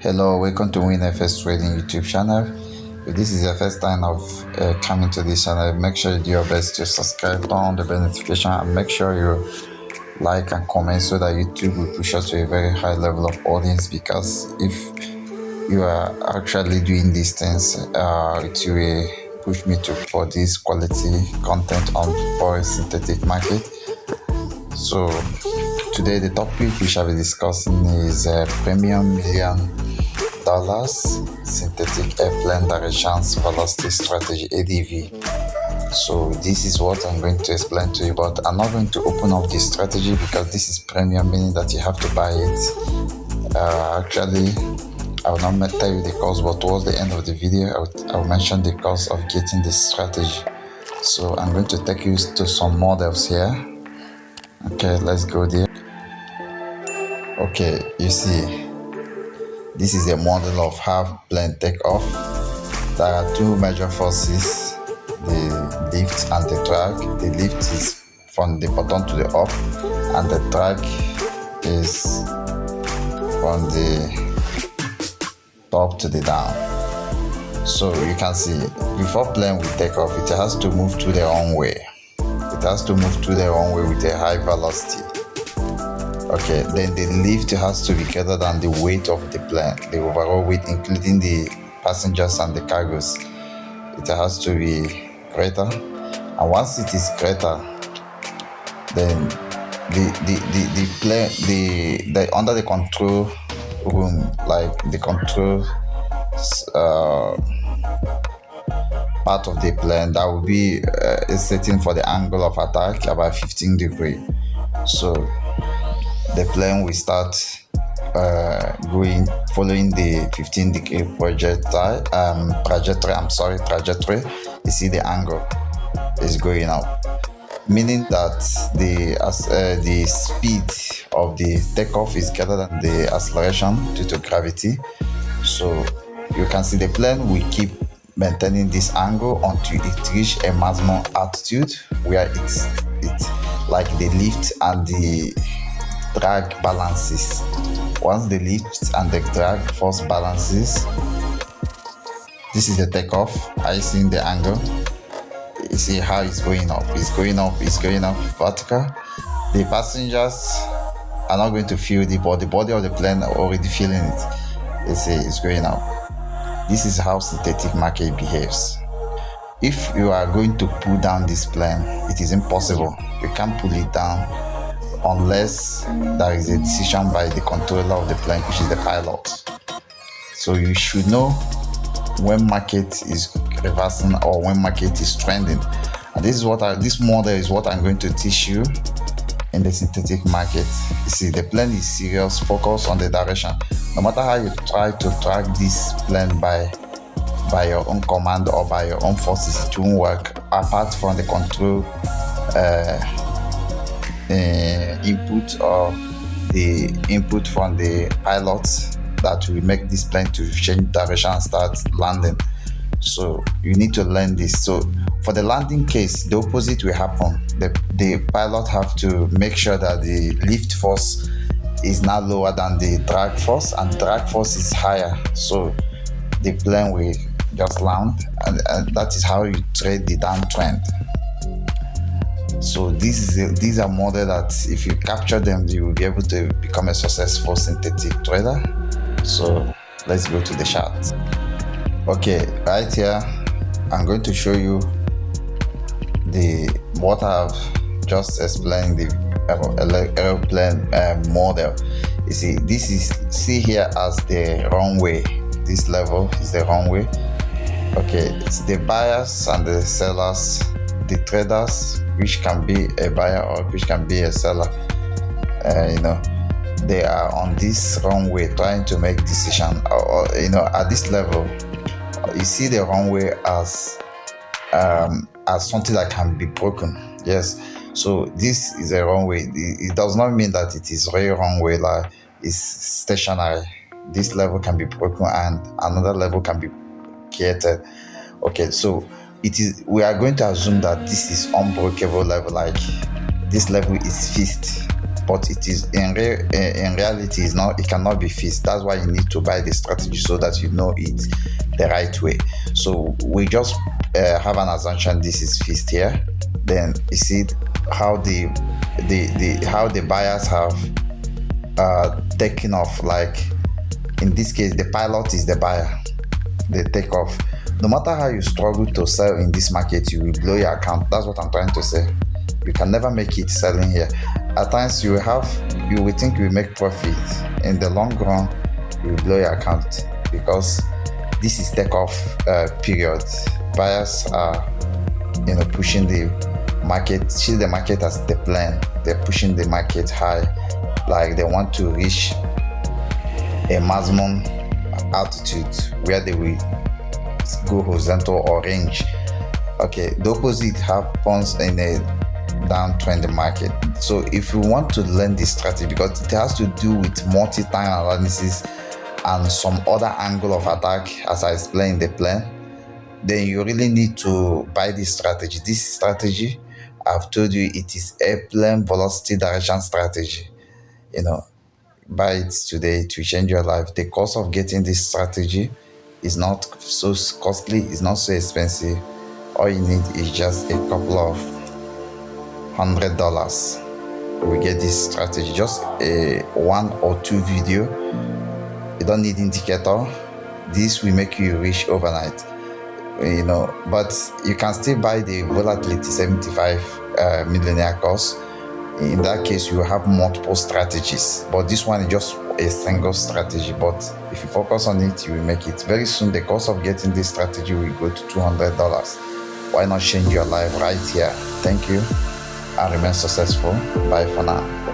Hello, welcome to WINFX Trading YouTube channel. If this is your first time of coming to this channel, make sure you do your best to subscribe, turn on the bell notification, and make sure you like and comment so that YouTube will push us to a very high level of audience. Because if you are actually doing these things, it will push me to produce quality content on Forex synthetic market. So today the topic we shall be discussing is premium $1,000,000 synthetic airplane directions velocity strategy ADV. So this is what I'm going to explain to you, but I'm not going to open up this strategy because this is premium, meaning that you have to buy it. Actually, I will not tell you the cost, but towards the end of the video I will mention the cost of getting this strategy. So I'm going to take you to some models here. Okay, let's go there. Okay, you see, this is a model of half plane takeoff. There are two major forces, the lift and the drag. The lift is from the bottom to the up, and the drag is from the top to the down. So you can see, before plane will take off, it has to move to the runway. It has to move to the runway with a high velocity. Okay, then the lift has to be greater than the weight of the plane, the overall weight, including the passengers and the cargoes. It has to be greater, and once it is greater, then the plane, the under the control room, like the control part of the plane, that will be a setting for the angle of attack about 15 degrees. So the plane will start following the 15-degree trajectory. You see the angle is going up, meaning that the speed of the takeoff is greater than the acceleration due to gravity. So you can see the plane will keep maintaining this angle until it reaches a maximum altitude where it's like the lift and the drag balances. Once the lift and the drag force balances, this is the takeoff. Are you seeing the angle? You see how it's going up. It's going up vertical. The passengers are not going to feel the body of the plane are already feeling it. You see it's going up. This is how synthetic market behaves. If you are going to pull down this plane, it is impossible. You can't pull it down unless there is a decision by the controller of the plane, which is the pilot. So you should know when market is reversing or when market is trending. And this model is what I'm going to teach you in the synthetic market. You see, the plane is serious, focus on the direction. No matter how you try to track this plane by your own command or by your own forces, it won't work, apart from the control input or the input from the pilots that will make this plane to change direction and start landing. So you need to learn this. So for the landing case, the opposite will happen. The pilot have to make sure that the lift force is not lower than the drag force, and drag force is higher. So the plane will just land, and that is how you trade the downtrend. So these are models that if you capture them, you will be able to become a successful synthetic trader. So let's go to the chart. Okay, right here I'm going to show you what I've just explained, the airplane model. You see here as the runway. This level is the runway. Okay, it's the buyers and the sellers, the traders, which can be a buyer or which can be a seller. They are on this runway trying to make decision. At this level, you see the runway as something that can be broken. Yes. So this is a runway. It does not mean that it is real runway, like it's stationary. This level can be broken and another level can be created. Okay, so we are going to assume that this is unbreakable level, like this level is fixed. but it is in reality is not, it cannot be fixed. That's why you need to buy the strategy so that you know it the right way. So we just have an assumption this is fixed here. Then you see how the how the buyers have taken off. Like in this case, the pilot is the buyer. They take off. No matter how you struggle to sell in this market, you will blow your account. That's what I'm trying to say. You can never make it selling here. At times you will think you will make profit. In the long run, you will blow your account because this is takeoff period. Buyers are pushing the market. See the market as the plan. They're pushing the market high, like they want to reach a maximum altitude where they will go horizontal or range. Okay, the opposite happens in a downtrend market. So if you want to learn this strategy, because it has to do with multi-time analysis and some other angle of attack, as I explained in the plan, then you really need to buy this strategy. This strategy, I've told you, it is a plain velocity direction strategy. Buy it today to change your life. The cost of getting this strategy is not so costly, it's not so expensive. All you need is just a couple of $100. We get this strategy, just a 1 or 2 video. You don't need indicator. This will make you rich overnight. But you can still buy the Volatility 75 millionaire course. In that case, you have multiple strategies, but this one is just a single strategy. But if you focus on it, you will make it. Very soon, the cost of getting this strategy will go to $200. Why not change your life right here? Thank you and remain successful. Bye for now.